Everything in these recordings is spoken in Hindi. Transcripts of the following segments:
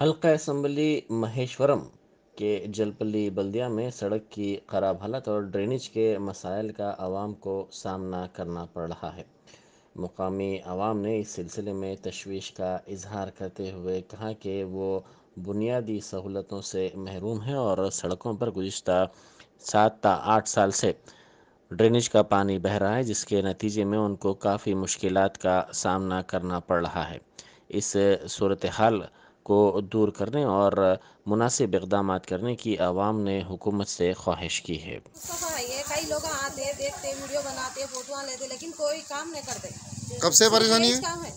हल्का असम्बली महेश्वरम के जलपल्ली बल्दिया में सड़क की खराब हालत और ड्रेनेज के मसाइल का आवाम को सामना करना पड़ रहा है। मुकामी आवाम ने इस सिलसिले में तशवीश का इजहार करते हुए कहा कि वो बुनियादी सहूलतों से महरूम है और सड़कों पर गुज़िश्ता 7 से 8 साल से ड्रेनेज का पानी बह रहा है, जिसके नतीजे में उनको काफ़ी मुश्किलात का सामना करना पड़ रहा है। इस सूरत हाल को दूर करने और मुनासिब इक़दाम करने की आवाम ने हुकूमत से ख्वाहिश की है। कई लोग आते देखते वीडियो बनाते फोटो लेते लेकिन कोई काम नहीं करते। कब से परेशानी है? काम है।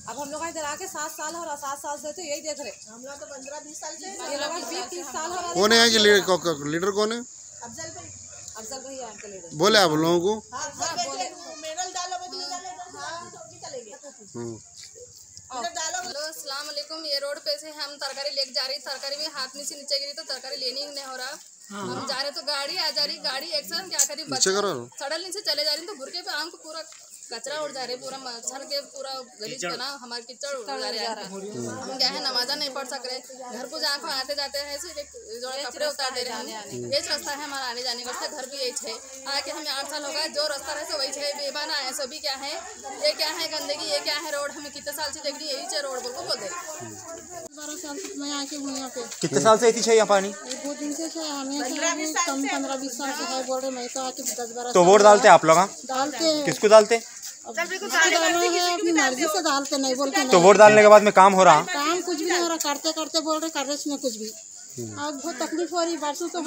अब हम लोग इधर आके 7 साल हो रहा, 7 साल से तो यही देख रहे। हम लोग तो 15-20 साल से, ये लगा 20-30 साल हो रहा। कौन है कि लीडर कौन है? अफजल भाई है लीडर। बोले आप लोगों को? हेलो अस्सलाम वालेकुम। ये रोड पे से हम तरकारी लेके जा रही, तरकारी में हाथ में से नीचे गिरी तो तरकारी लेने ही नहीं हो रहा। हम जा रहे तो गाड़ी आ जा रही, गाड़ी एक्शन क्या करी, सड़क नीचे चले जा रही तो भुरके पे आम को पूरा कचरा उड़ जा रहे, पूरा मच्छर के पूरा गलीज बना हमारे कीचड़ उड़ जा रहे हैं। हम क्या है नमाजा नहीं पढ़ सक रहे, घर को जाकर आते जाते हैं ऐसे जो कपड़े उतार दे रहे हैं। यही रास्ता है हमारा आने जाने का, घर भी यही है। आके हमें 8 साल हो गए, जो रास्ता रहे वही है, बेबाना है सभी। क्या है ये, क्या है गंदगी, ये क्या है रोड, हमें कितने साल से देख रही यही है रोड को बोल दे। 12 साल से मैं आके हूँ यहाँ पे। कितने साल से यहाँ पानी? 2 दिन से हमें कम 15-20 साल से है बोल रहे। मैं तो आके 10-12 तो वोट डालते आप लोग? डालते। किसको डालते? डालना है अपनी मर्जी से डालते, नहीं बोलते। तो वोट डालने के बाद में काम हो रहा? काम कुछ भी नहीं हो रहा, करते करते बोल रहे कर रहे कुछ भी। आज बहुत तकलीफ हो रही बरसों तो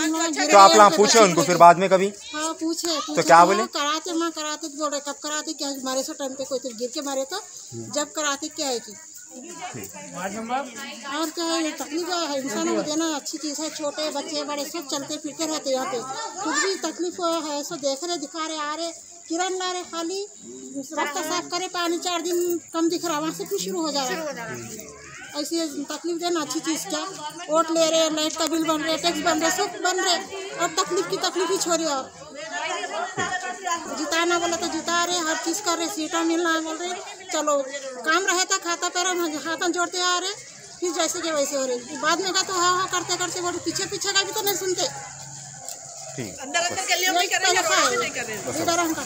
आप लोग पूछे उनको फिर बाद में कभी? हाँ पूछे तो क्या बोले? कराते माँ कराते बोल रहे, कब कराते क्या मारे सो टाइम पे कोई तो गिर के मारे तो जब कराते क्या है की और क्या है। तकलीफ है, इंसानों को देना अच्छी चीज़ है। छोटे बच्चे बड़े सब चलते फिरते रहते यहाँ पे, कुछ भी तकलीफ है सो देख रहे, दिखा रहे, आ रहे, किरण ला रहे, खाली रास्ता साफ करे, पानी 4 दिन कम दिख रहा, वहाँ से फिर शुरू हो जा रहा है। ऐसी तकलीफ देना अच्छी चीज़ क्या। वोट ले रहे, लाइट का बिल बन रहे, टैक्स बन रहे, सब बन रहे, और तकलीफ की तकलीफ ही छोड़ी। और जिताना बोला तो जिता रहे, हर चीज़ कर रहे, सीटा मिलना बोल रहे, चलो काम रहे था खाता पैरा हाथ जोड़ते आ रहे, फिर जैसे के वैसे हो रहे। बाद में का तो हाँ करते करते बोले, पीछे पीछे का भी तो नहीं सुनते। ठीक। लीडर हमका